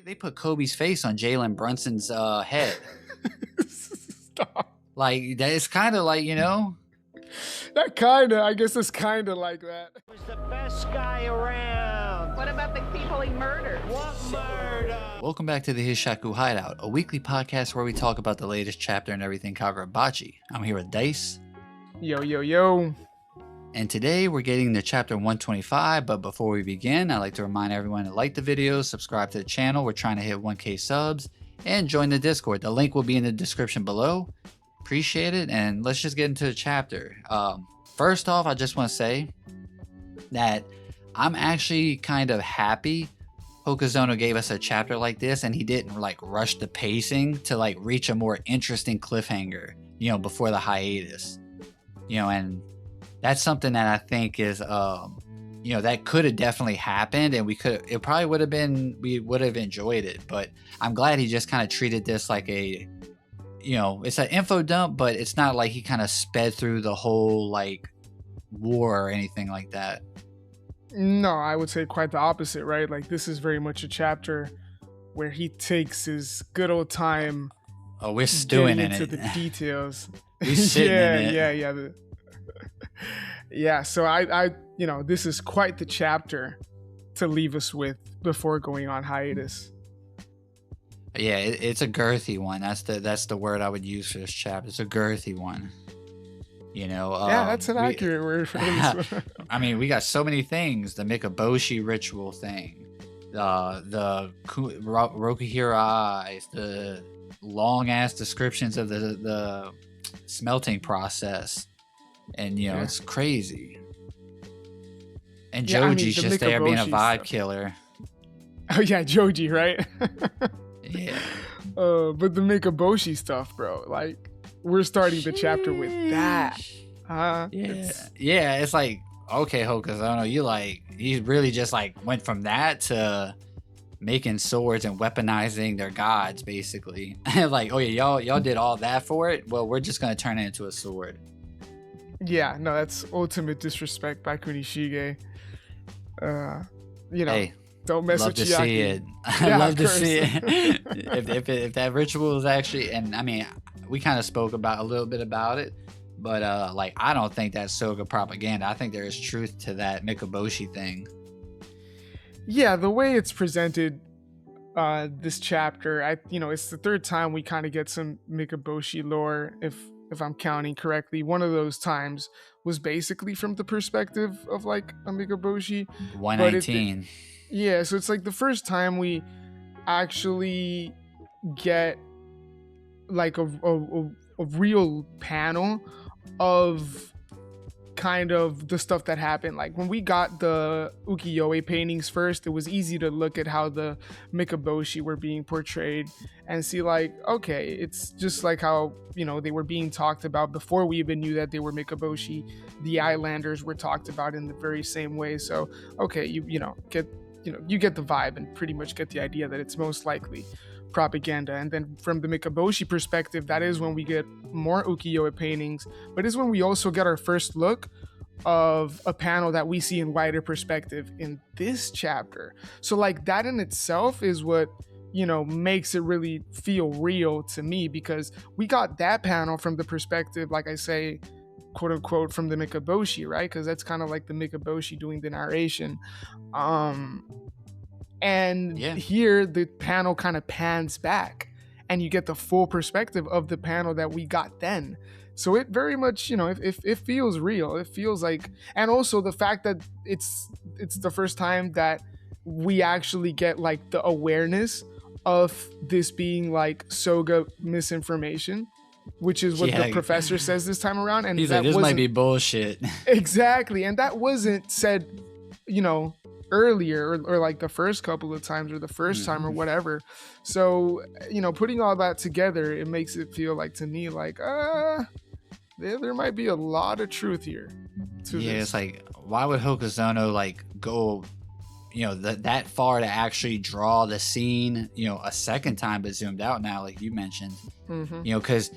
They put Kobe's face on Jalen Brunson's head. Stop. Like, that is kind of like, I guess it's kind of like that. Was the best guy around. What about the people he murdered? What murder? Welcome back to the Hishaku Hideout, a weekly podcast where we talk about the latest chapter and everything Kagurabachi. I'm here with Dice. Yo. And today we're getting to chapter 125, but before we begin, I'd like to remind everyone to like the video, subscribe to the channel. We're trying to hit 1K subs, and join the Discord. The link will be in the description below. Appreciate it, and let's just get into the chapter. First off, I just want to say that I'm actually kind of happy Hokuzono gave us a chapter like this, and he didn't rush the pacing to reach a more interesting cliffhanger, before the hiatus. And that's something that I think is, that could have definitely happened, and we would have enjoyed it. But I'm glad he just kind of treated this like a, it's an info dump, but it's not like he kind of sped through the whole war or anything like that. No, I would say quite the opposite, right? This is very much a chapter where he takes his good old time. Oh, we're stewing in into it. the details. He's sitting in it. Yeah. Yeah, so I this is quite the chapter to leave us with before going on hiatus. Yeah, it's a girthy one. That's the word I would use for this chapter. It's a girthy one. Yeah, that's an accurate word for this. I mean, we got so many things. The Mikaboshi ritual thing, the Rokuhiro eyes, the long ass descriptions of the smelting process, and it's crazy. And Joji's just there being a vibe killer. Oh yeah, Joji, right? Yeah. But the Mikaboshi stuff, bro. We're starting the chapter with that. Yeah. It's like, okay, Hokuzono, you really just went from that to making swords and weaponizing their gods, basically. Oh yeah, y'all did all that for it. Well, we're just gonna turn it into a sword. Yeah, no, that's ultimate disrespect by Kunishige. Hey, don't mess with Chiaki. See it. Yeah, love to see it. if that ritual is actually, and I mean, we kind of spoke about a little bit about it, but I don't think that's Soga propaganda. I think there is truth to that Mikaboshi thing. Yeah, the way it's presented, this chapter, it's the third time we kind of get some Mikaboshi lore, if I'm counting correctly. One of those times was basically from the perspective of a Mikaboshi. 119. Yeah, so it's the first time we actually get a real panel of kind of the stuff that happened. When we got the ukiyo-e paintings first, it was easy to look at how the Mikaboshi were being portrayed and see okay, it's just how they were being talked about before we even knew that they were Mikaboshi. The Islanders were talked about in the very same way. So okay, you get the vibe and pretty much get the idea that it's most likely propaganda. And then from the Mikaboshi perspective, that is when we get more ukiyo-e paintings, but it's when we also get our first look of a panel that we see in wider perspective in this chapter. So that in itself is what makes it really feel real to me, because we got that panel from the perspective, like I say, quote unquote, from the Mikaboshi, right? Because that's kind of the Mikaboshi doing the narration. Here the panel kind of pans back and you get the full perspective of the panel that we got then. So it very much, it feels real. It feels and also the fact that it's the first time that we actually get the awareness of this being Soga misinformation, which is what the professor says this time around. And he's this might be bullshit. Exactly. And that wasn't said, earlier or the first couple of times or the first time or whatever. So putting all that together, it makes it feel to me there might be a lot of truth here to this. It's why would Hokuzono go that far to actually draw the scene a second time but zoomed out now, like you mentioned. Because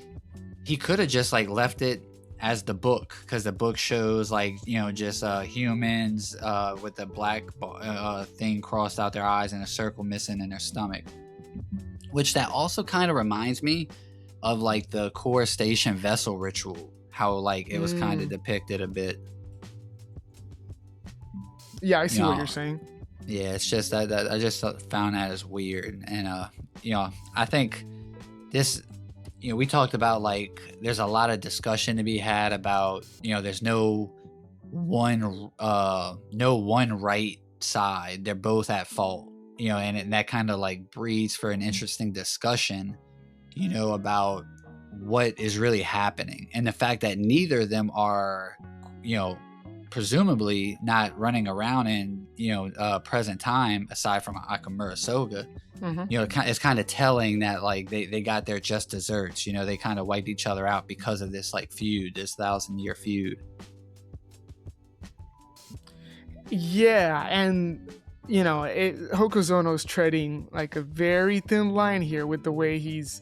he could have just left it as the book, because the book shows like, you know, just humans with the black thing crossed out their eyes and a circle missing in their stomach, which that also kind of reminds me of like the core station vessel ritual, how like it was kind of depicted a bit. Yeah, I see what you're saying. Yeah, it's just that I just found that as weird. And you know, I think this, you know, we talked about like there's a lot of discussion to be had about, you know, there's no one right side. They're both at fault, you know, and that kind of like breeds for an interesting discussion, you know, about what is really happening, and the fact that neither of them are, you know, presumably not running around in, you know, present time aside from Akamura Soga. You know, it's kind of telling that like they got their just desserts, you know, they kind of wiped each other out because of this like feud, this 1,000-year feud. Yeah, and you know, Hokuzono's treading like a very thin line here with the way he's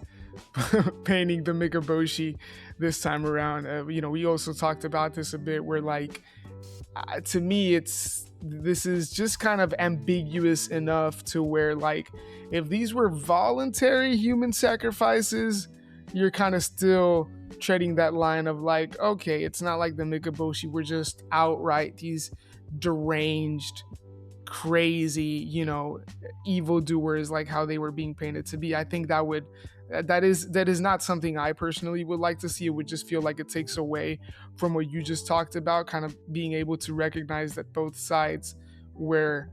painting the Mikaboshi this time around. You know, we also talked about this a bit where like to me this is just kind of ambiguous enough to where like if these were voluntary human sacrifices, you're kind of still treading that line of like, okay, it's not like the Mikaboshi were just outright these deranged, crazy, you know, evildoers like how they were being painted to be. I think that is not something I personally would like to see. It would just feel like it takes away from what you just talked about, kind of being able to recognize that both sides were,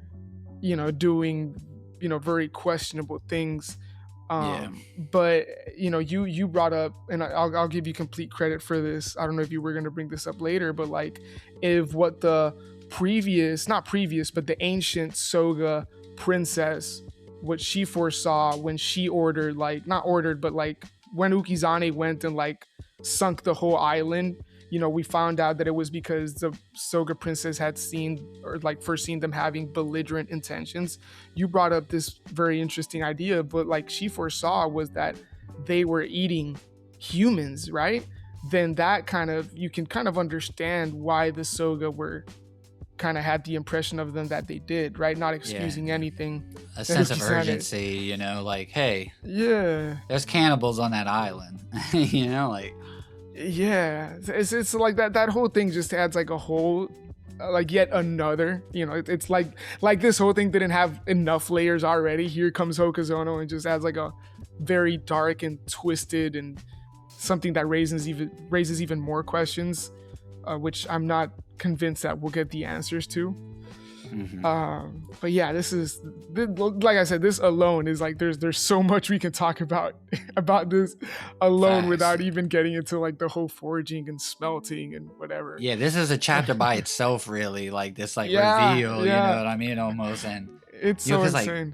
you know, doing, you know, very questionable things. But you know, you brought up, and I'll give you complete credit for this. I don't know if you were going to bring this up later, but like if what the the ancient Soga princess, what she foresaw when she ordered, like not ordered, but like when Ukizane went and like sunk the whole island, you know, we found out that it was because the Soga princess had seen, or like first seen them having belligerent intentions. You brought up this very interesting idea, but like she foresaw was that they were eating humans, right? Then that kind of, you can kind of understand why the Soga were kind of had the impression of them that they did, right? Not excusing anything. A sense of urgency, you know, like, hey, there's cannibals on that island, you know, like. Yeah, it's like that whole thing just adds like a whole, like yet another, you know, it's like this whole thing didn't have enough layers already. Here comes Hokuzono and just adds like a very dark and twisted and something that raises even more questions, which I'm not convinced that we'll get the answers to. But yeah, this is, like I said, this alone is like there's so much we can talk about this alone. Facts. Without even getting into like the whole forging and smelting and whatever. Yeah, this is a chapter by itself, really. Like this like reveal, you know what I mean, almost. And it's so insane. Like,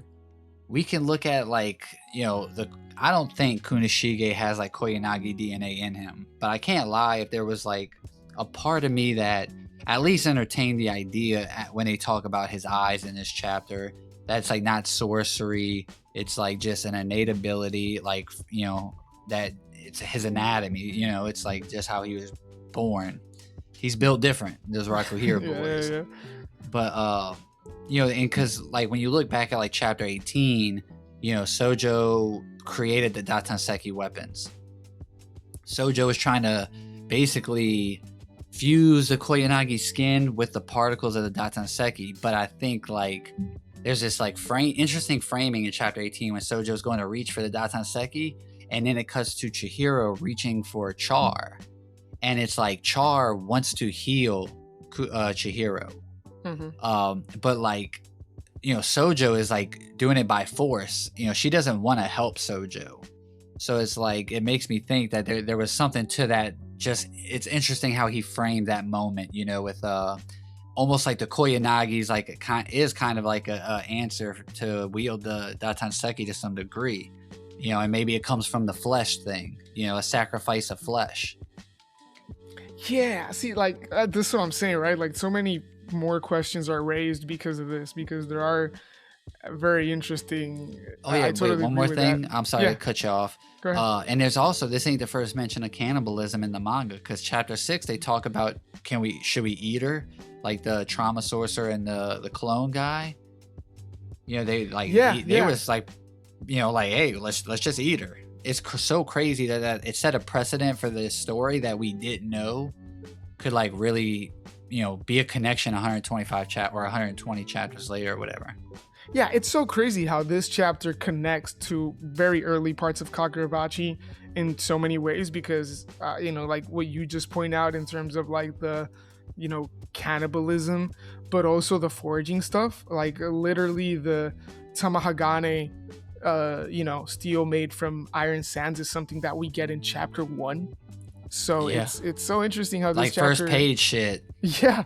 we can look at like, you know, I don't think Kunishige has like Koyanagi DNA in him, but I can't lie, if there was like a part of me that at least entertain the idea when they talk about his eyes in this chapter, that's like not sorcery, it's like just an innate ability, like, you know, that it's his anatomy, you know, it's like just how he was born. He's built different, those Rakuhira boys. Yeah. But you know, and because like when you look back at like chapter 18, you know, Sojo created the Datanseki weapons. Sojo is trying to basically fuse the Koyanagi skin with the particles of the Datanseki, but I think like there's this like interesting framing in chapter 18 when Sojo's going to reach for the Datanseki, and then it cuts to Chihiro reaching for Char, and it's like Char wants to heal Chihiro, but like, you know, Sojo is like doing it by force. You know, she doesn't want to help Sojo, so it's like it makes me think that there was something to that. Just, it's interesting how he framed that moment, you know, with almost like the Koyanagi's like is kind of like a answer to wield the Datanseki to some degree, you know, and maybe it comes from the flesh thing, you know, a sacrifice of flesh. Yeah, see, like this is what I'm saying, right? Like so many more questions are raised because of this, because there are very interesting. Oh yeah, I totally wait, one agree more with thing. that. I'm sorry Yeah. to cut you off. Go ahead. And there's also, this ain't the first mention of cannibalism in the manga, because chapter 6 they talk about should we eat her, like the trauma sorcerer and the clone guy. You know, they like they was like, you know, like, hey, let's just eat her. It's so crazy that it set a precedent for this story that we didn't know could like really, you know, be a connection 120 chapters later or whatever. Yeah, it's so crazy how this chapter connects to very early parts of Kagurabachi in so many ways, because you know, like what you just point out in terms of like the, you know, cannibalism, but also the foraging stuff. Like literally the Tamahagane, you know, steel made from iron sands is something that we get in chapter 1. So Yeah. it's so interesting how this Like chapter, first page shit. yeah.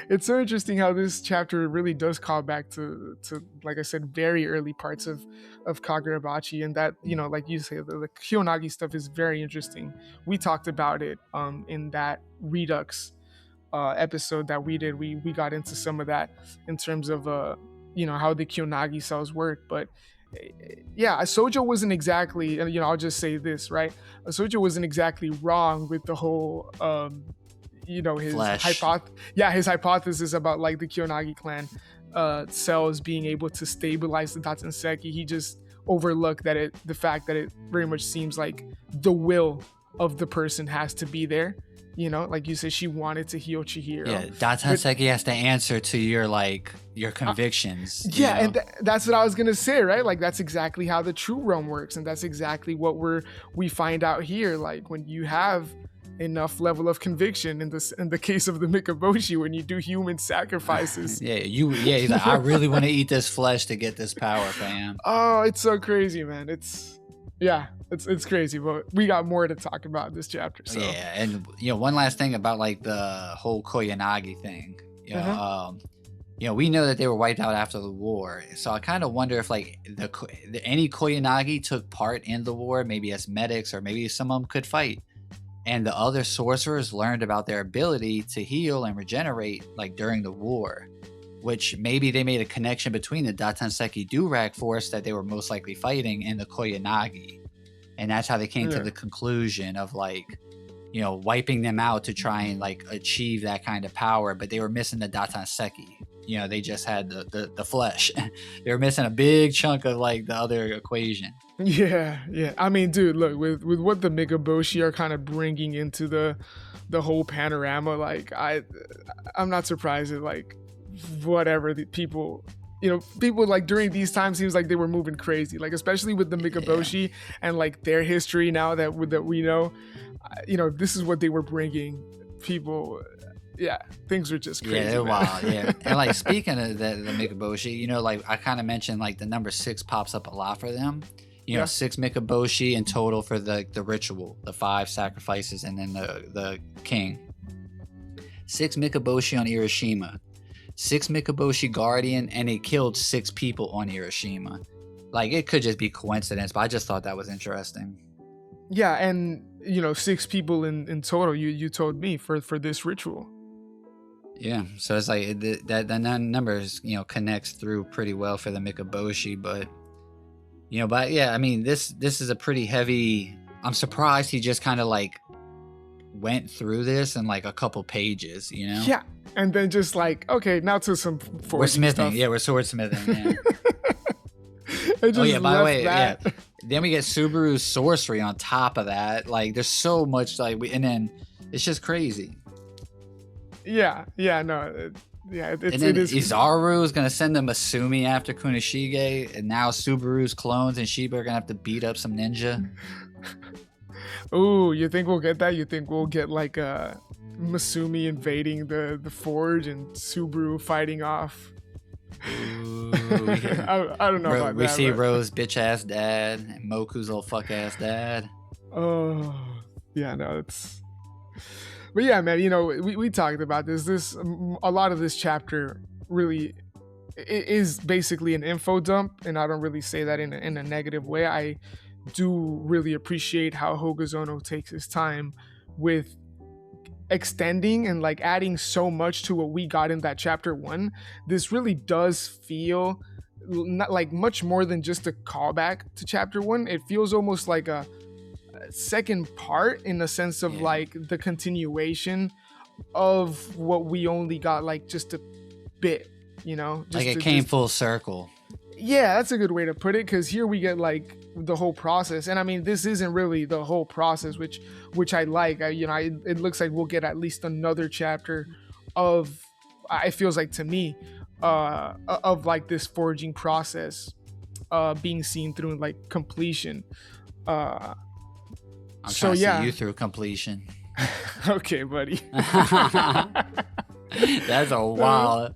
It's so interesting how this chapter really does call back to like I said, very early parts of Kagurabachi, and that, you know, like you say, the Kyonagi stuff is very interesting. We talked about it in that Redux episode that we did. We got into some of that in terms of you know, how the Kyonagi cells work, but yeah, Sojo wasn't exactly, you know, I'll just say this, right? Sojo wasn't exactly wrong with the whole you know, his his hypothesis about like the Kyonagi clan cells being able to stabilize the Datanseki. He just overlooked the fact that it very much seems like the will of the person has to be there. You know, like you said, she wanted to heal Chihiro. Yeah, Datanseki has to answer to your convictions. Yeah, and that's what I was gonna say, right? Like that's exactly how the true realm works, and that's exactly what we find out here. Like when you have enough level of conviction in the case of the Mikaboshi, when you do human sacrifices. He's like, I really want to eat this flesh to get this power, fam. Oh, it's so crazy, man. It's crazy, but we got more to talk about in this chapter. So. Yeah, and you know, one last thing about like the whole Koyanagi thing. You know, you know, we know that they were wiped out after the war, so I kind of wonder if like any Koyanagi took part in the war, maybe as medics, or maybe some of them could fight, and the other sorcerers learned about their ability to heal and regenerate like during the war, which maybe they made a connection between the Datanseki Durag force that they were most likely fighting and the Koyanagi. And that's how they came to the conclusion of like, you know, wiping them out to try and like achieve that kind of power. But they were missing the Datanseki. You know, they just had the flesh. They were missing a big chunk of like the other equation. Yeah. I mean, dude, look, with what the Mikaboshi are kind of bringing into the whole panorama, like I'm not surprised at like whatever the people. You know, people like during these times seems like they were moving crazy, like especially with the Mikaboshi and like their history now that we know, you know, this is what they were bringing people. Yeah, things were just crazy. Yeah, they're wild. Yeah, and like speaking of the Mikaboshi, you know, like I kind of mentioned, like the number 6 pops up a lot for them. You know, 6 Mikaboshi in total for the ritual, the 5 sacrifices, and then the king. 6 Mikaboshi on Hiroshima. 6 Mikaboshi Guardian, and it killed 6 people on Hiroshima. Like, it could just be coincidence, but I just thought that was interesting. Yeah, and, you know, 6 people in total, you told me, for this ritual. Yeah, so it's like, that numbers, you know, connects through pretty well for the Mikaboshi, but, you know, but yeah, I mean, this is a pretty heavy, I'm surprised he just kind of, like, went through this in, like, a couple pages, you know? Yeah. And then just like, okay, now to some we're smithing stuff. Yeah, we're swordsmithing. Yeah. Oh yeah, by the way, yeah. Then we get Subaru's sorcery on top of that. Like, there's so much and then it's just crazy. Yeah, no, and then Izaru is gonna send them Masumi after Kunishige, and now Subaru's clones and Shiba are gonna have to beat up some ninja. Ooh, you think we'll get that? You think we'll get like Masumi invading the forge and Subaru fighting off? Ooh, I don't know about that. We see Rose bitch ass dad and Moku's little fuck ass dad. Oh, yeah, no, it's. But yeah, man, you know, we talked about this. A lot of this chapter really is basically an info dump, and I don't really say that in a negative way. I do really appreciate how Hogazono takes his time with extending and like adding so much to what we got in that chapter 1. This really does feel not like much more than just a callback to chapter 1. It feels almost like a second part, in the sense of like the continuation of what we only got like just a bit, just like it came full circle. Yeah, that's a good way to put it, because here we get like the whole process. And I mean, this isn't really the whole process, which I like. It looks like we'll get at least another chapter of, it feels like to me, of like this forging process being seen through like completion. I'm trying to see you through completion. Okay, buddy. That's a wild.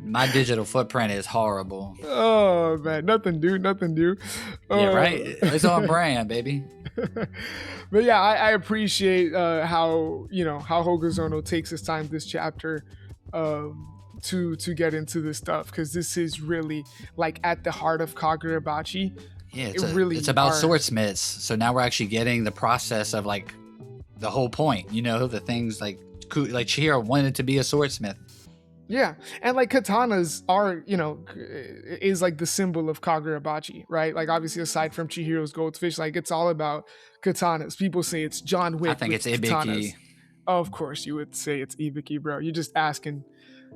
My digital footprint is horrible. Oh man, nothing new. Yeah, right. It's on brand, baby. But yeah, I appreciate how Hokuzono takes his time this chapter to get into this stuff, because this is really like at the heart of Kagurabachi. Yeah, it's about swordsmiths. So now we're actually getting the process of like the whole point. The things like Chihiro wanted to be a swordsmith. Yeah, and like katanas are, is like the symbol of Kagurabachi, right? Like obviously aside from Chihiro's goldfish, like it's all about katanas. People say it's John Wick. I think it's Ibiki. Katanas. Of course you would say it's Ibiki, bro. You're just asking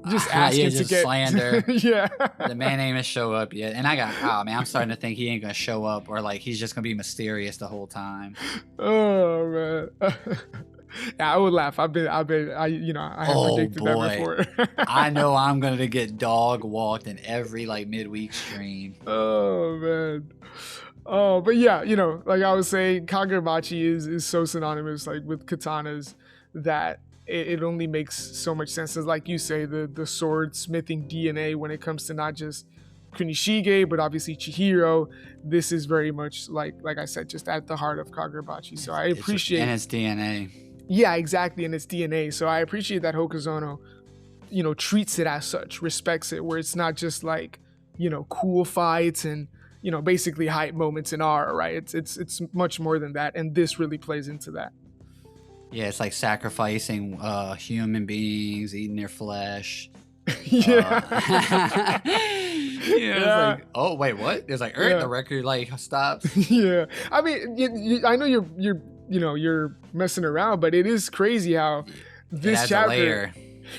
yeah, to just get slander. Yeah. The man ain't even show up yet. And I'm starting to think he ain't gonna show up, or like he's just gonna be mysterious the whole time. Oh man. Yeah, I would laugh. I have predicted that before. I know I'm gonna get dog walked in every like midweek stream. Oh man. Oh, but yeah, like I was saying, Kagurabachi is so synonymous like with katanas that it only makes so much sense. As like you say, the sword smithing DNA when it comes to not just Kunishige, but obviously Chihiro, this is very much like I said, just at the heart of Kagurabachi. So I appreciate and its DNA. Yeah, exactly, in its DNA. So I appreciate that Hokuzono, treats it as such, respects it, where it's not just like, cool fights and, basically hype moments in aura, right? It's much more than that, and this really plays into that. Yeah, it's like sacrificing human beings, eating their flesh. Yeah. It's like, oh wait, what? It's like, the record like stops. Yeah, I mean, I know you're messing around, but it is crazy how this chapter.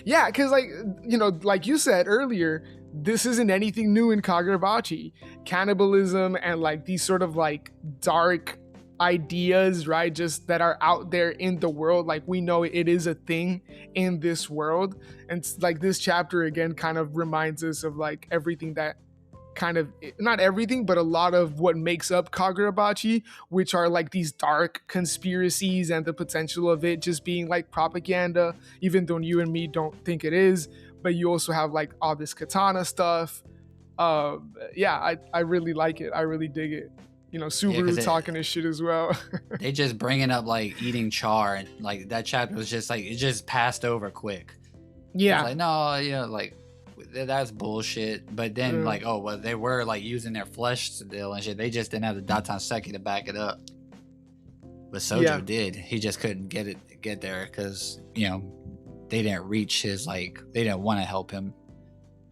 Yeah, because like you said earlier, this isn't anything new in Kagurabachi. Cannibalism and like these sort of like dark ideas, right, just that are out there in the world, like we know it is a thing in this world. And like this chapter again kind of reminds us of like everything that kind of, not everything, but a lot of what makes up Kagurabachi, which are like these dark conspiracies and the potential of it just being like propaganda, even though you and me don't think it is. But you also have like all this katana stuff. I really like it. I really dig it. Subaru talking his shit as well. They just bringing up like eating char, and like that chapter was just like, it just passed over quick. Yeah. Like, no, like that's bullshit. But then like, oh well, they were like using their flesh still and shit. They just didn't have the Datanseki to back it up. But Sojo did. He just couldn't get there because they didn't reach his like, they didn't want to help him,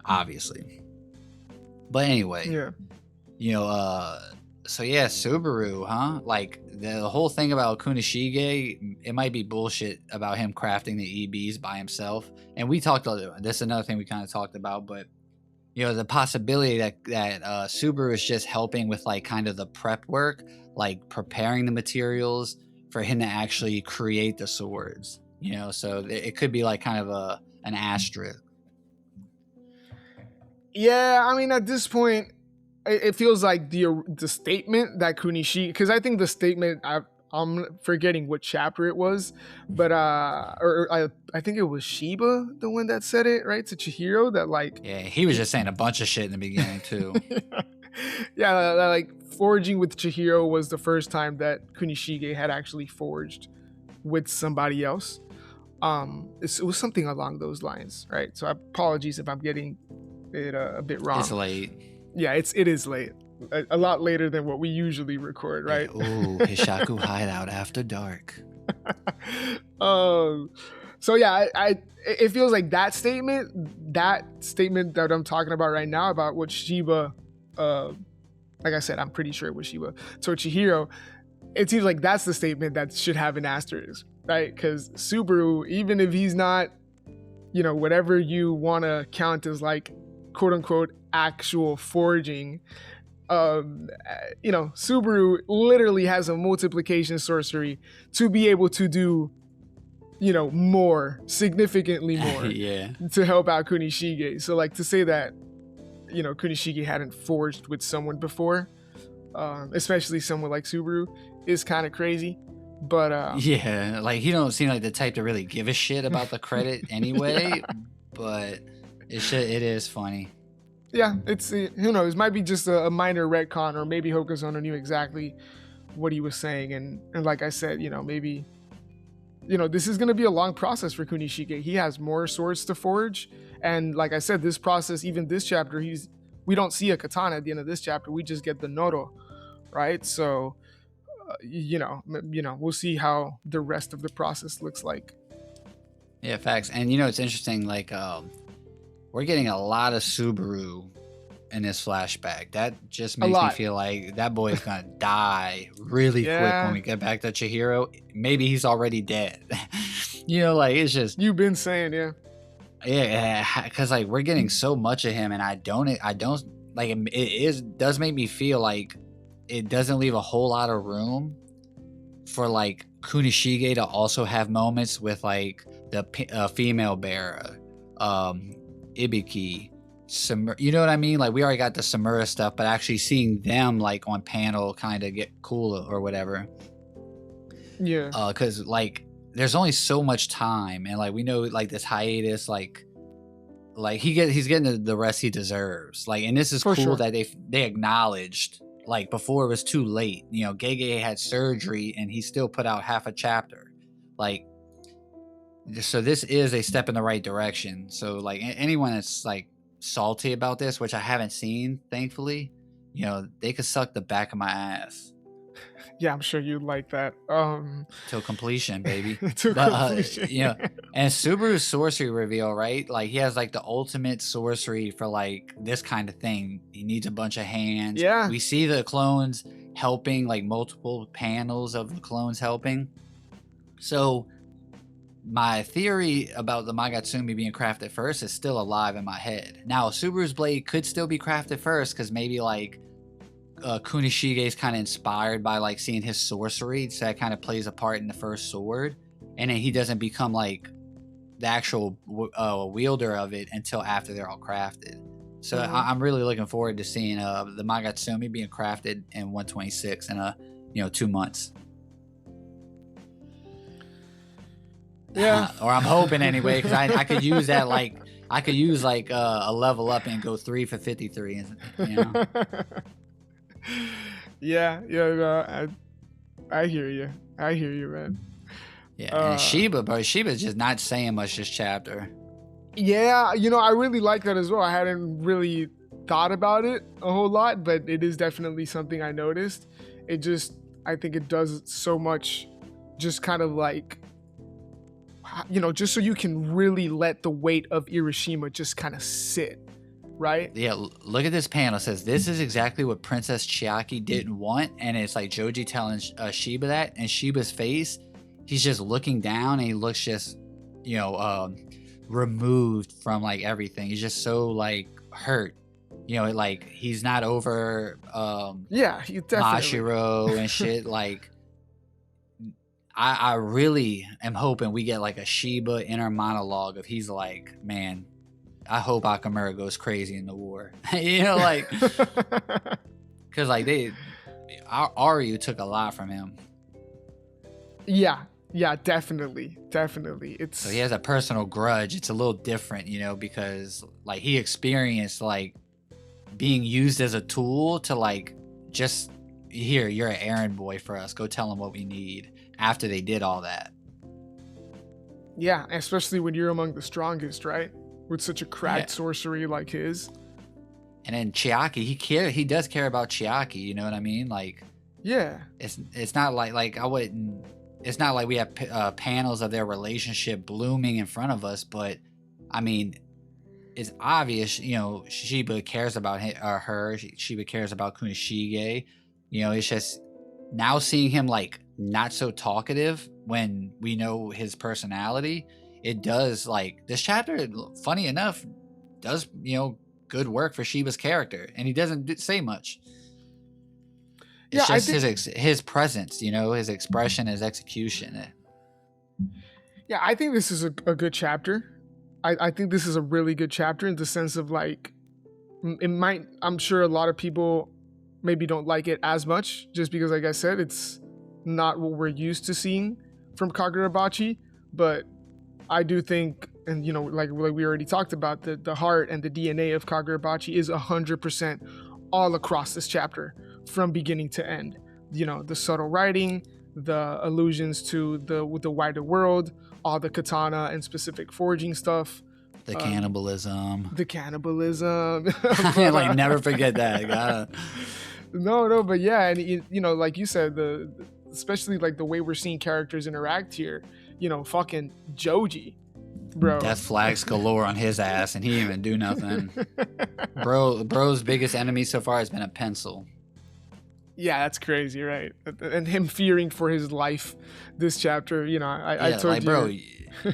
obviously. But anyway, so yeah, Subaru, huh? Like the whole thing about Kunishige, it might be bullshit about him crafting the EBs by himself. And we talked about this, another thing we kind of talked about, but the possibility that Subaru is just helping with like kind of the prep work, like preparing the materials for him to actually create the swords. So it could be like kind of an asterisk. Yeah, I mean at this point, it feels like the statement that Kunishige, because I think the statement, I'm forgetting what chapter it was, but I think it was Shiba, the one that said it, right, to Chihiro, that like, yeah, he was just saying a bunch of shit in the beginning too. Yeah, like forging with Chihiro was the first time that Kunishige had actually forged with somebody else. It was something along those lines, right? So apologies if I'm getting it a bit wrong. It's late. Yeah, it is late. A lot later than what we usually record, right? Yeah, ooh, Hishaku Hideout after dark. So yeah, it feels like that statement that I'm talking about right now about what Shiba, like I said, I'm pretty sure it was Shiba told Chihiro. It seems like that's the statement that should have an asterisk, right? Because Subaru, even if he's not, whatever you want to count as like quote unquote actual forging, Subaru literally has a multiplication sorcery to be able to do, more, significantly more, Yeah. to help out Kunishige. So like to say that, Kunishige hadn't forged with someone before, especially someone like Subaru, is kind of crazy. But Yeah, like he don't seem like the type to really give a shit about the credit anyway, but it is funny. yeah, it's who knows, might be just a minor retcon, or maybe Hokusono knew exactly what he was saying, and like I said, maybe this is going to be a long process for Kunishige. He has more swords to forge, and like I said, this process, even this chapter, we don't see a katana at the end of this chapter. We just get the Noro, right? So we'll see how the rest of the process looks like. Yeah, facts. And it's interesting, like we're getting a lot of Subaru in this flashback. That just makes me feel like that boy is gonna die really quick when we get back to Chihiro. Maybe he's already dead. Like it's just, you've been saying, yeah, because like we're getting so much of him, and I don't like it does make me feel like it doesn't leave a whole lot of room for like Kunishige to also have moments with like the female bearer, Ibiki, you know what I mean? Like we already got the Samura stuff, but actually seeing them like on panel kind of get cool or whatever. Yeah. Because like there's only so much time, and like we know like this hiatus, like he's getting the rest he deserves. Like, and this is For cool sure. that they acknowledged. Like before it was too late, Gege had surgery and he still put out half a chapter. Like, so this is a step in the right direction. So like anyone that's like salty about this, which I haven't seen, thankfully, they could suck the back of my ass. Yeah, I'm sure you'd like that. Till completion, baby. Completion. And Subaru's sorcery reveal, right? Like he has like the ultimate sorcery for like this kind of thing. He needs a bunch of hands. Yeah. We see the clones helping, like multiple panels of the clones helping. So my theory about the Magatsumi being crafted first is still alive in my head. Now, Subaru's blade could still be crafted first because maybe like Kunishige is kind of inspired by like seeing his sorcery, so that kind of plays a part in the first sword, and then he doesn't become like the actual wielder of it until after they're all crafted. So I'm really looking forward to seeing the Magatsumi being crafted in 126 in 2 months. Yeah. Or I'm hoping anyway, because I could use that, like I could use like a level up and go 3 for 53. Yeah, no, I hear you, man. Yeah, and Shiba's just not saying much this chapter. Yeah, I really like that as well. I hadn't really thought about it a whole lot, but it is definitely something I noticed. I think it does so much, just kind of like, just so you can really let the weight of Irishima just kind of sit. Right? Yeah, look at this panel. It says, this is exactly what Princess Chiaki didn't want. And it's like Joji telling Shiba that. And Shiba's face, he's just looking down and he looks just, removed from like everything. He's just so like hurt. Like he's not over yeah, he definitely Mashiro and shit. Like I really am hoping we get like a Shiba inner monologue of he's like, man, I hope Akamura goes crazy in the war. Like, because like Aryu took a lot from him. Yeah, definitely. So he has a personal grudge. It's a little different, because like he experienced like being used as a tool to like just here, you're an errand boy for us. Go tell them what we need. After they did all that. Yeah, especially when you're among the strongest, right? With such a cracked sorcery like his. And then Chiaki, he does care about Chiaki, you know what I mean? Like, yeah, it's not like I wouldn't it's not like we have panels of their relationship blooming in front of us, but I mean, it's obvious, you know, Shiba cares about her. Shiba cares about Kunishige. You know, it's just now seeing him like not so talkative when we know his personality. It does, like, this chapter, funny enough, does, you know, good work for Shiba's character, and he doesn't say much. It's just his presence, you know, his expression, his execution. Yeah, I think this is a good chapter. I think this is a really good chapter in the sense of, like, I'm sure a lot of people maybe don't like it as much, just because, like I said, it's not what we're used to seeing from Kagurabachi. But I do think, and you know, like we already talked about, the heart and the DNA of Kagurabachi is 100% all across this chapter from beginning to end. You know, the subtle writing, the allusions to the wider world, all the katana and specific forging stuff, the cannibalism. I can't like never forget that. No, but yeah, and you know, like you said, especially like the way we're seeing characters interact here. You know, fucking Joji, bro. Death flags galore on his ass, and he didn't even do nothing. Bro's biggest enemy so far has been a pencil. Yeah, that's crazy, right? And him fearing for his life this chapter, you know, I told like, you. bro,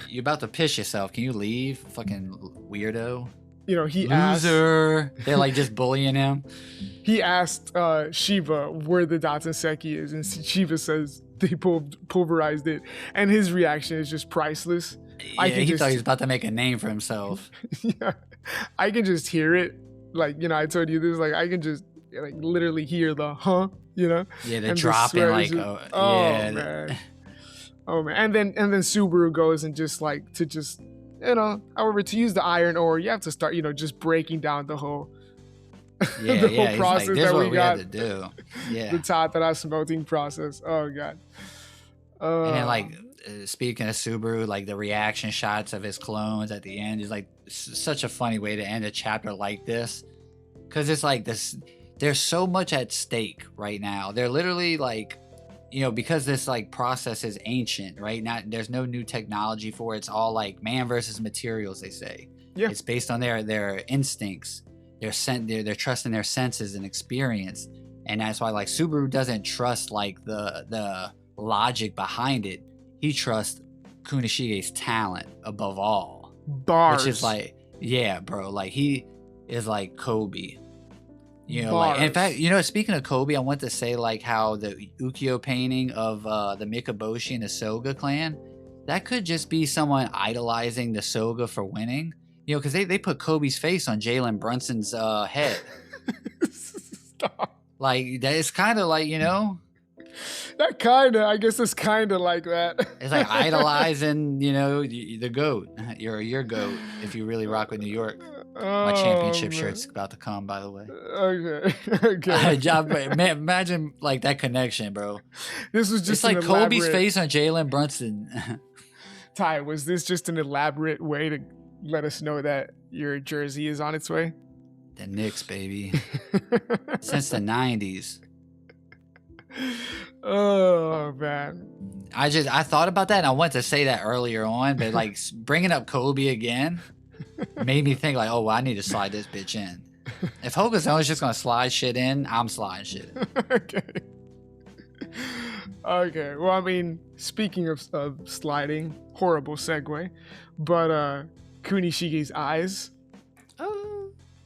you're about to piss yourself. Can you leave? Fucking weirdo. You know, he Loser. They're like just bullying him. He asked Shiba where the Datsenseki is, and Shiba says they pulverized it. And his reaction is just priceless. Yeah, he thought he was about to make a name for himself. Yeah, I can just hear it. Like, you know, I told you this, like, I can just like literally hear the you know. Yeah, they're dropping like, man. Oh man, and then Subaru goes and just like you know, however, to use the iron ore, you have to start, you know, just breaking down the whole whole process like, that we got to do. Yeah, the Tatara smelting process. Oh god. And then, like, speaking of Subaru, like the reaction shots of his clones at the end is like such a funny way to end a chapter like this, because it's like this. There's so much at stake right now. They're literally like, you know, because this like process is ancient, right? There's no new technology for it. It's all like man versus materials, they say. Yeah. It's based on their instincts. They're trusting their senses and experience. And that's why, like, Subaru doesn't trust like the logic behind it. He trusts Kunishige's talent above all. Bars. Which is like, yeah, bro, like he is like Kobe. You know, Bars. like, in fact, you know, speaking of Kobe, I want to say like how the ukiyo painting of the Mikaboshi and the Soga clan, that could just be someone idolizing the Soga for winning. You know, because they put Kobe's face on Jalen Brunson's head. Stop. Like, that is kind of like, you know. I guess it's kind of like that. It's like idolizing, you know, the GOAT. You're GOAT if you really rock with New York. My championship shirt's about to come, by the way. Okay. Man, imagine like that connection, bro. This was just it's like Kobe's face on Jalen Brunson. Ty, was this just an elaborate way to let us know that your jersey is on its way? The Knicks, baby. Since the 90s. Oh man, I thought about that and I wanted to say that earlier on, but like bringing up Kobe again made me think like, oh, well, I need to slide this bitch in. If Hokuzone's just gonna slide shit in, I'm sliding shit in. Okay. Well, I mean, speaking of sliding, horrible segue, but Kunishige's eyes,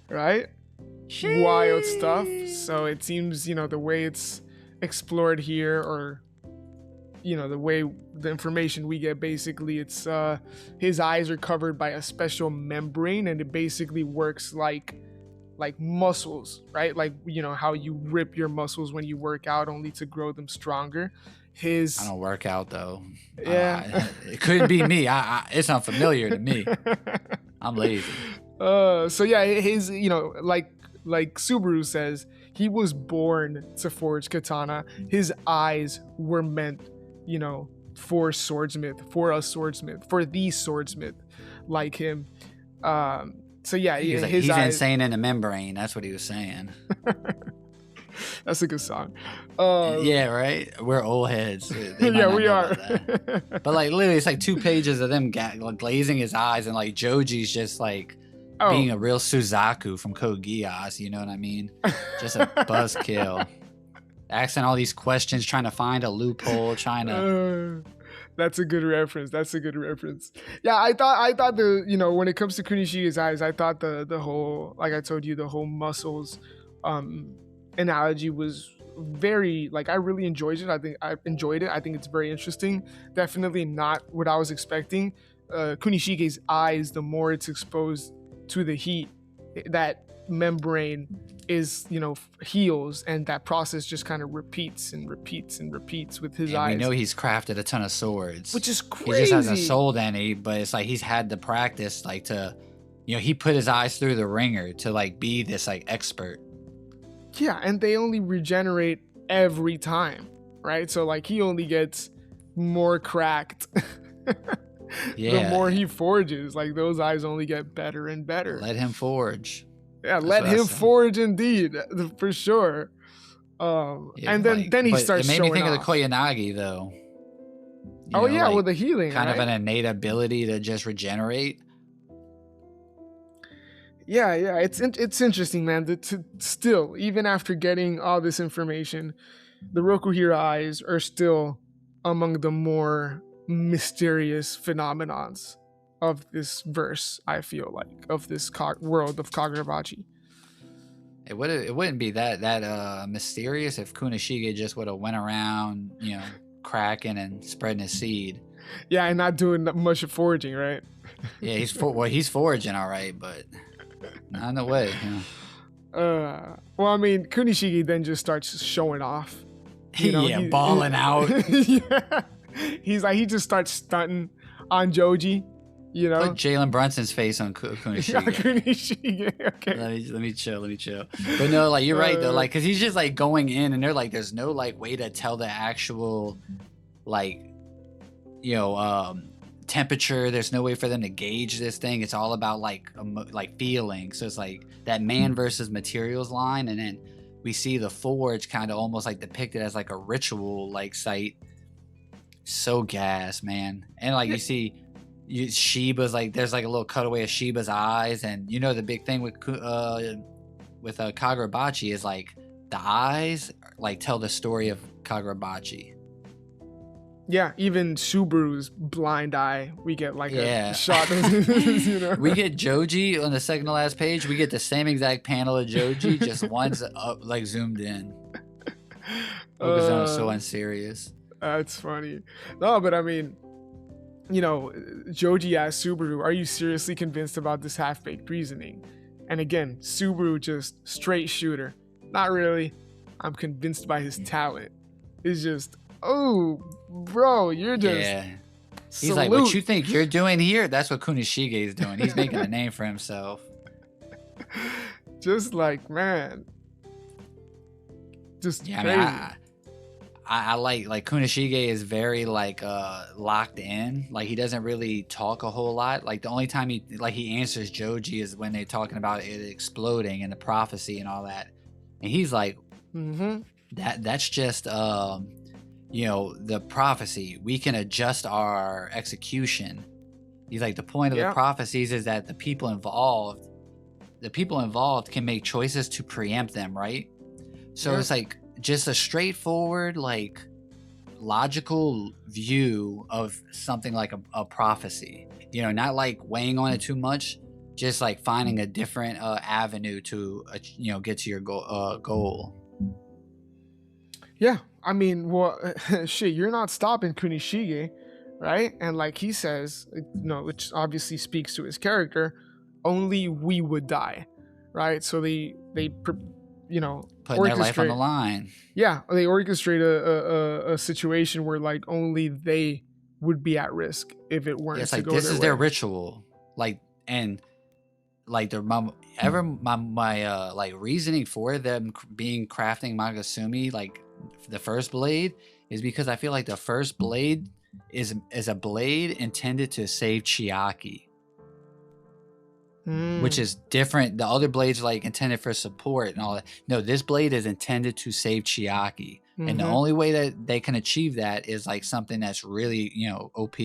right? Sheesh. Wild stuff. So it seems, you know, the way it's explored here, or you know, the information we get, basically it's his eyes are covered by a special membrane, and it basically works like muscles, right? Like, you know, how you rip your muscles when you work out only to grow them stronger. I don't work out though. Yeah. It couldn't be me. It's unfamiliar to me. I'm lazy. So yeah, his, you know, like Subaru says, he was born to forge katana. His eyes were meant, you know, for the swordsmith like him. So yeah, he's his eyes, eyes, insane in the membrane. That's what he was saying. That's a good song. Yeah, right. We're old heads. They might Yeah, not we know are. about that. But like literally, it's like 2 pages of them like, glazing his eyes, and like Joji's just like being Oh, a real Suzaku from Code Geass. You know what I mean? Just a buzzkill, asking all these questions, trying to find a loophole, trying to. that's a good reference. That's a good reference. Yeah, I thought when it comes to Kunishi's eyes, I thought the whole, like I told you, the whole muscles analogy was very, like, I really enjoyed it. I enjoyed it. I think it's very interesting. Definitely not what I was expecting. Kunishige's eyes, the more it's exposed to the heat, that membrane is heals, and that process just kind of repeats and repeats and repeats with his And eyes. we know he's crafted a ton of swords, Which is He just hasn't crazy. sold any, but it's like he's had the practice, like to, he put his eyes through the ringer to like be this like expert. Yeah, and they only regenerate every time, right? So like he only gets more cracked. Yeah. The more he forges, like those eyes only get better and better. Let him forge. Yeah, That's let what I him said. forge indeed, for sure. Yeah, And then he but starts it made me showing think of the off. Koyanagi though. Oh yeah, with the healing, kind of right? an innate ability to just regenerate. Yeah, it's interesting, man. Still, even after getting all this information, the Rokuhira eyes are still among the more mysterious phenomenons of this verse. I feel like, of this world of Kagurabachi. It wouldn't be that mysterious if Kunishige just would have went around, cracking and spreading his seed. Yeah, and not doing much of foraging, right? Yeah, he's foraging all right, but not in the way. Well, I mean, Kunishige then just starts showing off. Yeah, balling out. Yeah. He just starts stunting on Joji, Put Jalen Brunson's face on Kunishige. Yeah, Kunishige. Okay. Let me chill. But no, like you're right though, like because he's just like going in, and they're like, there's no like way to tell the actual, like, temperature. There's no way for them to gauge this thing. It's all about like feeling. So it's like that man versus materials line, and then we see the forge kind of almost like depicted as like a ritual like site. So gas, man, and like you see. Shiba's like there's like a little cutaway of Shiba's eyes, and the big thing with Kagurabachi is like the eyes like tell the story of Kagurabachi. Yeah, even Subaru's blind eye, we get like a shot of We get Joji on the second to last page. We get the same exact panel of Joji, just one's up, like zoomed in. Because I'm so unserious. That's funny. No, but I mean, Joji asked Subaru, are you seriously convinced about this half-baked reasoning? And again, Subaru just straight shooter. Not really. I'm convinced by his talent. It's just, oh, bro, you're just... Yeah. He's salute. like, what you think you're doing here? That's what Kunishige is doing. He's making a name for himself. Just like, man. Just yeah, crazy. I mean, I like Kunishige is very like locked in. Like he doesn't really talk a whole lot. Like the only time he answers Joji is when they're talking about it exploding and the prophecy and all that. And he's like, that's just the prophecy. We can adjust our execution. He's like, the point of the prophecies is that the people involved can make choices to preempt them, right? So it's like just a straightforward, like logical view of something like a prophecy, not like weighing on it too much, just like finding a different avenue to, get to your goal. Yeah. I mean, well, shit, you're not stopping Kunishige, right? And like he says, which obviously speaks to his character, only we would die, right? So they putting their life on the line. Yeah, they orchestrate a situation where like only they would be at risk if it weren't. It's to like go this is their way. ritual, like, and like my like reasoning for them being crafting Magasumi, like the first blade, is because I feel like the first blade is a blade intended to save Chiaki. which is different. The other blades like intended for support and all that. No, this blade is intended to save Chiaki. And the only way that they can achieve that is like something that's really, OP.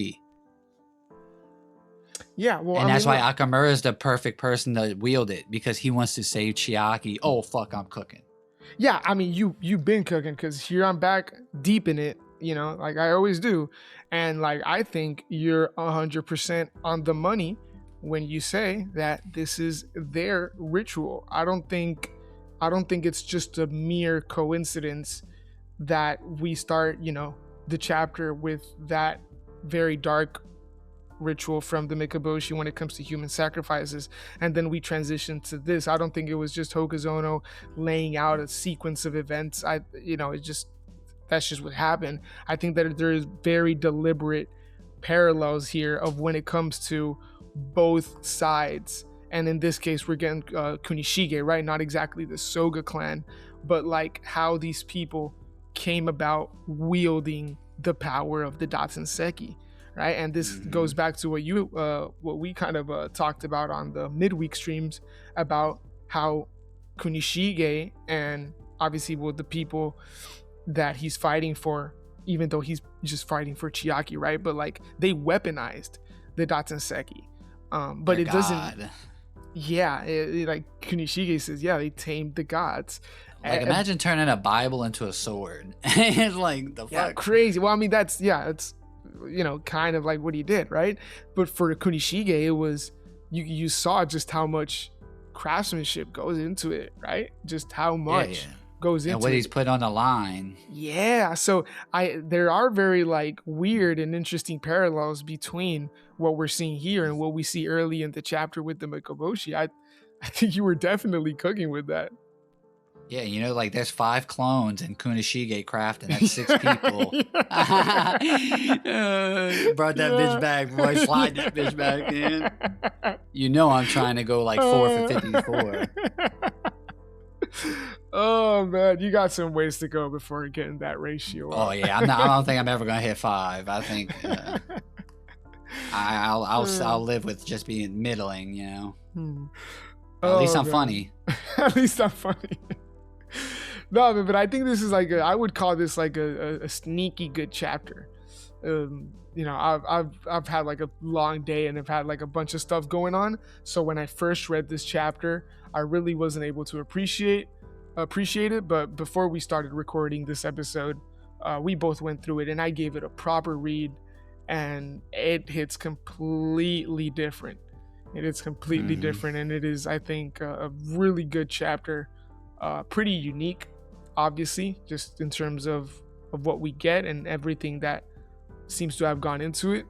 Yeah, well, and that's why Akamura is the perfect person to wield it, because he wants to save Chiaki. Oh, fuck, I'm cooking. Yeah, I mean, you've been cooking, because here I'm back deep in it, like I always do. And like, I think you're 100% on the money when you say that this is their ritual. I don't think it's just a mere coincidence that we start, the chapter with that very dark ritual from the Mikaboshi when it comes to human sacrifices, and then we transition to this. I don't think it was just Hokuzono laying out a sequence of events. That's just what happened. I think that there is very deliberate parallels here of when it comes to both sides, and in this case we're getting Kunishige, right? Not exactly the Soga clan, but like how these people came about wielding the power of the Datsenseki. Right, and this goes back to what we kind of talked about on the midweek streams about how Kunishige and obviously the people that he's fighting for, even though he's just fighting for Chiaki, right? But like they weaponized the Datsenseki, but it doesn't. Yeah, like Kunishige says, yeah, they tamed the gods. Like imagine turning a Bible into a sword. It's like the fuck. Yeah, crazy. Well, I mean that's kind of like what he did, right? But for Kunishige, it was you saw just how much craftsmanship goes into it, right? Just how much goes into and what it. He's put on the line. Yeah, so there are very like weird and interesting parallels between what we're seeing here and what we see early in the chapter with the Mikaboshi. I think you were definitely cooking with that. Yeah, like there's 5 clones in Kunishige crafting. That's 6 people. Brought that bitch back, boy. Slide that bitch back in. I'm trying to go like 4 for 54. Oh man, you got some ways to go before getting that ratio. Oh yeah, I don't think I'm ever gonna hit 5. I think I'll live with just being middling. At least I'm funny. At least I'm funny. No, but I think this is like I would call this like a sneaky good chapter. I've had like a long day and I've had like a bunch of stuff going on. So when I first read this chapter, I really wasn't able to appreciate it. But before we started recording this episode, we both went through it and I gave it a proper read, and it hits completely different. It is completely different, and it is, I think, a really good chapter. Pretty unique, obviously, just in terms of what we get and everything that seems to have gone into it.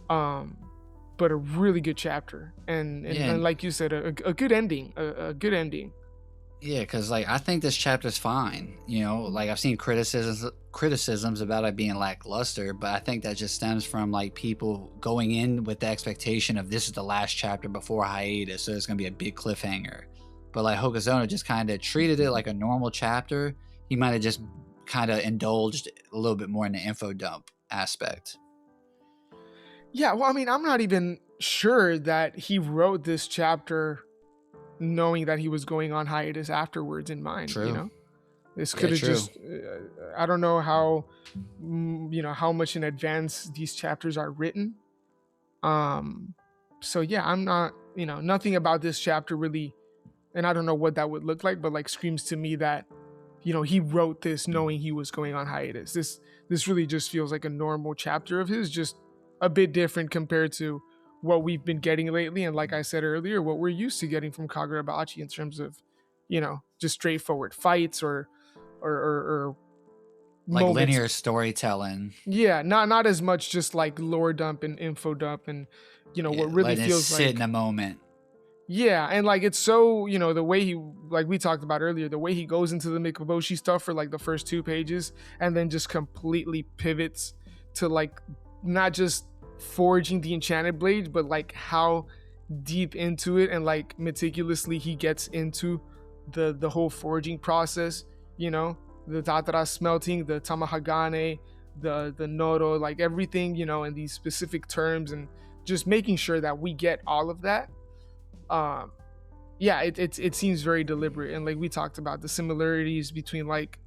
But a really good chapter, and like you said, a good ending. A good ending. Yeah, because like I think this chapter's fine. Like I've seen criticisms about it being lackluster, but I think that just stems from like people going in with the expectation of this is the last chapter before hiatus, so it's gonna be a big cliffhanger. But like Hokuzono just kind of treated it like a normal chapter. He might have just kind of indulged a little bit more in the info dump aspect. Yeah, well, I mean, I'm not even sure that he wrote this chapter knowing that he was going on hiatus afterwards in mind. True. This could have just I don't know how how much in advance these chapters are written. So yeah, I'm not, nothing about this chapter really, and I don't know what that would look like, but like screams to me that he wrote this knowing he was going on hiatus. This really just feels like a normal chapter of his, just a bit different compared to what we've been getting lately, and like I said earlier, what we're used to getting from Kagurabachi in terms of just straightforward fights or like moments. Linear storytelling. Yeah, not as much just like lore dump and info dump, and what really feels like sit in a moment. Yeah, and like it's so, the way he, like we talked about earlier, the way he goes into the Mikaboshi stuff for like the first 2 pages and then just completely pivots to like not just forging the enchanted blade, but like how deep into it and like meticulously he gets into the whole forging process, the tatara smelting, the tamahagane, the noro, like everything, in these specific terms, and just making sure that we get all of that. Yeah, it seems very deliberate, and like we talked about the similarities between like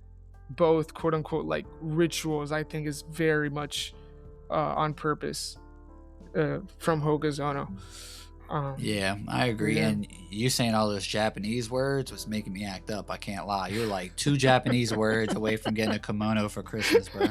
both quote unquote like rituals, I think is very much on purpose from Hogazono. Yeah, I agree. Yeah. And you saying all those Japanese words was making me act up. I can't lie. You're like 2 Japanese words away from getting a kimono for Christmas, bro.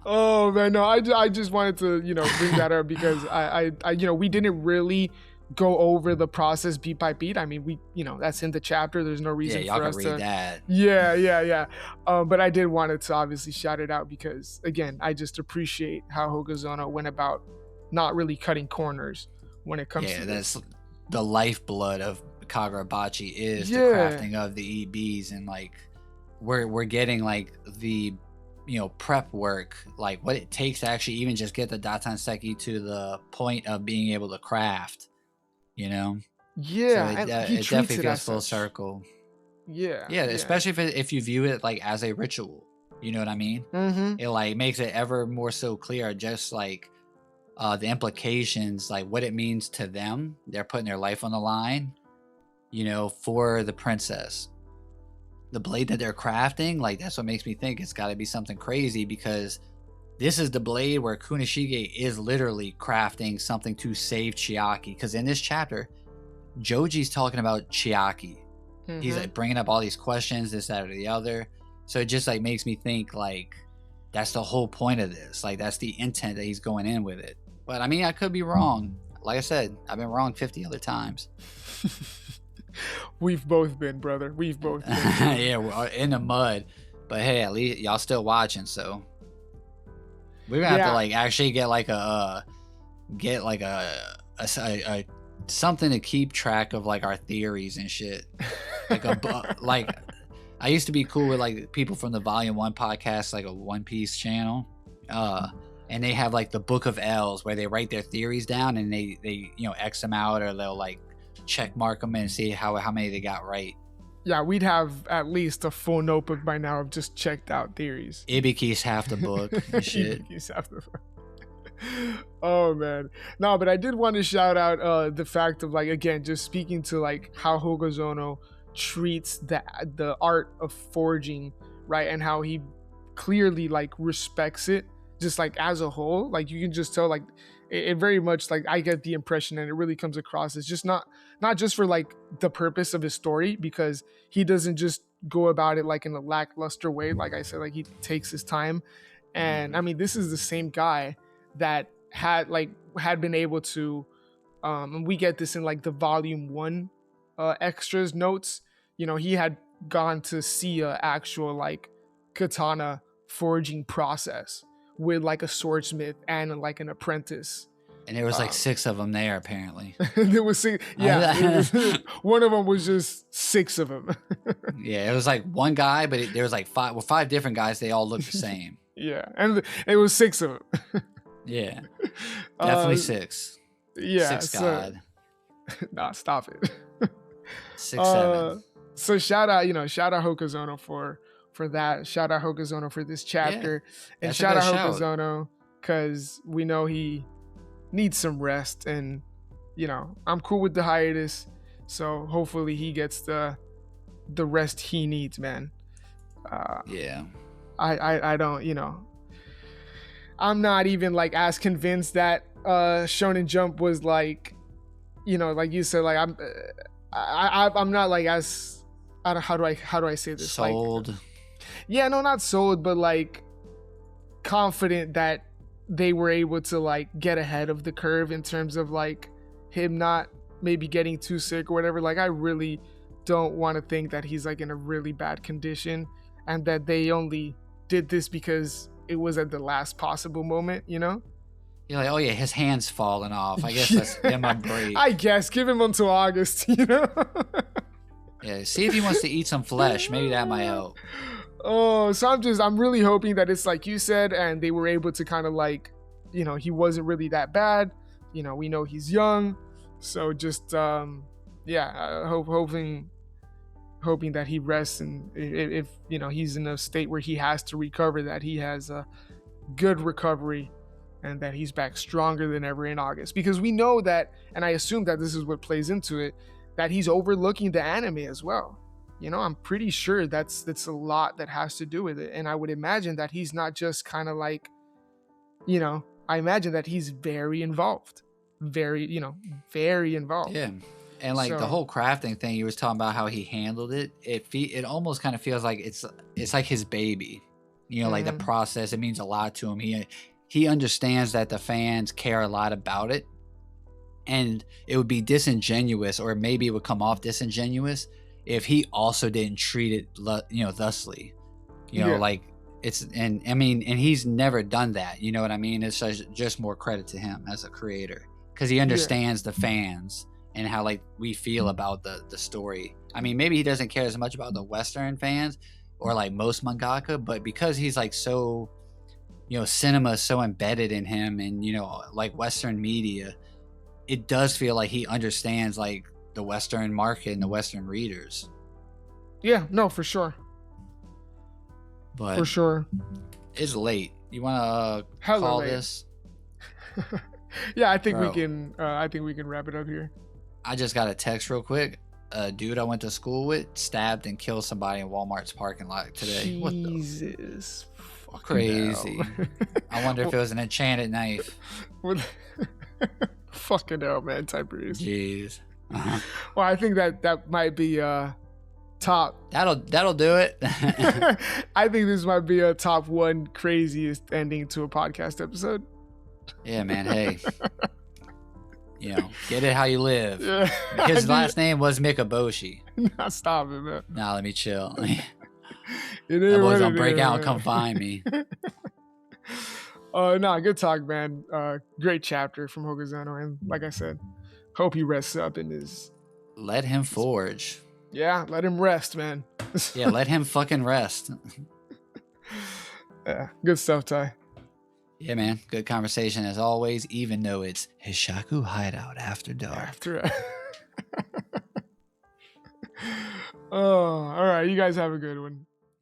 Oh man, no, I just wanted to bring that up because I we didn't really go over the process beat by beat. I mean, we that's in the chapter. There's no Yeah, reason y'all for can us read to. that. Yeah. But I did wanted to obviously shout it out because again, I just appreciate how Hogazono went about not really cutting corners when it comes Yeah, to that's this. the lifeblood of Kagurabachi is the Yeah. crafting of the EBs, and like we're getting like the prep work, like what it takes to actually even just get the Datanseki to the point of being able to craft, so Yeah, it, and uh, he it treats definitely it feels as full such. circle. Yeah. Yeah, especially if you view it like as a ritual, you know what I mean? Mm-hmm. It like makes it ever more so clear, just like the implications, like what it means to them. They're putting their life on the line, for the princess. The blade that they're crafting, like that's what makes me think it's got to be something crazy, because this is the blade where Kunishige is literally crafting something to save Chiaki. Because in this chapter, Joji's talking about Chiaki. Mm-hmm. He's like bringing up all these questions, this, that, or the other. So it just like makes me think like that's the whole point of this. Like that's the intent that he's going in with it. But I mean, I could be wrong. Like I said, I've been wrong 50 other times. We've both been, brother. We've both been. Yeah, we're in the mud. But hey, at least y'all still watching, so we're gonna have to like actually get like a something to keep track of like our theories and shit. Like I used to be cool with like people from the Volume 1 podcast, like a One Piece channel. And they have like the Book of L's where they write their theories down and they X them out, or they'll like check mark them and see how many they got right. Yeah, we'd have at least a full notebook by now of just checked out theories. Ibiki's half the book and shit. Ibiki's half the book. Oh man, no, but I did want to shout out the fact of like, again, just speaking to like how Hogazono treats the art of forging, right, and how he clearly like respects it, just like as a whole. Like you can just tell like it very much, like I get the impression, and it really comes across as just not just for like the purpose of his story, because he doesn't just go about it like in a lackluster way. Like I said, like he takes his time. And I mean, this is the same guy that had been able to and we get this in like the Volume 1 extras notes. He had gone to see a actual like katana forging process with like a swordsmith and like an apprentice. And there was like 6 of them there apparently. There was 6. Yeah. One of them was just 6 of them. Yeah, it was like one guy, but there was like 5 different guys. They all looked the same. Yeah, and it was 6 of them. Yeah, definitely 6. Yeah, 6 God. Nah, stop it. 6, 7. So shout out Hokazono for that. Shout out Hokazono for this chapter, and shout out Hokazono because we know he needs some rest, and I'm cool with the hiatus. So hopefully he gets the rest he needs, man. Yeah. I don't, I'm not even like as convinced that Shonen Jump was like, like you said, like I'm not like as, how do I say this? Sold. Like, yeah, no, not sold, but like confident that they were able to like get ahead of the curve in terms of like him not maybe getting too sick or whatever. Like I really don't want to think that he's like in a really bad condition, and that they only did this because it was at the last possible moment, You're like, oh yeah, his hand's falling off. I guess let's give him a break. I guess give him until August, Yeah, see if he wants to eat some flesh. Maybe that might help. Oh, so I'm really hoping that it's like you said, and they were able to kind of like, he wasn't really that bad. We know he's young, so just hoping that he rests, and if he's in a state where he has to recover, that he has a good recovery and that he's back stronger than ever in August. Because we know that, and I assume that this is what plays into it, that he's overlooking the anime as well. You know, I'm pretty sure that's a lot that has to do with it. And I would imagine that he's not just kind of like, you know, I imagine that he's very involved. Very involved. Yeah. And like the whole crafting thing, you was talking about how he handled it. It almost kind of feels like it's like his baby. You know, like the process, it means a lot to him. He understands that the fans care a lot about it. And it would be disingenuous, or maybe it would come off disingenuous, if he also didn't treat it, you know, thusly. You know, like and he's never done that. You know what I mean? It's just more credit to him as a creator, because he understands the fans and how like we feel about the story. I mean, maybe he doesn't care as much about the Western fans or like most mangaka, but because he's like so, you know, cinema is so embedded in him, and you know, like Western media, it does feel like he understands like the Western market and the Western readers. Yeah, no, for sure. But for sure, it's late. You want to call late. This? Yeah, I think we can. I think we can wrap it up here. I just got a text real quick. A dude I went to school with stabbed and killed somebody in Walmart's parking lot today. Jesus, what the? Crazy. I wonder if it was an enchanted knife. Fucking hell, man, Tiberius. Jeez. Well, I think that might be top. That'll do it. I think this might be a top 1 craziest ending to a podcast episode. Yeah, man. Hey. You know, get it how you live. Yeah. His last name was Mikaboshi. Nah, stop it, man. Nah, let me chill. That boy's gonna break out and come find me. No, good talk, man. Great chapter from Hogazano, and like I said, hope he rests up in his. Let him forge. Yeah, let him rest, man. Yeah, let him fucking rest. Yeah, good stuff, Ty. Yeah, man. Good conversation as always, even though it's Hishaku Hideout After Dark. Oh, all right. You guys have a good one.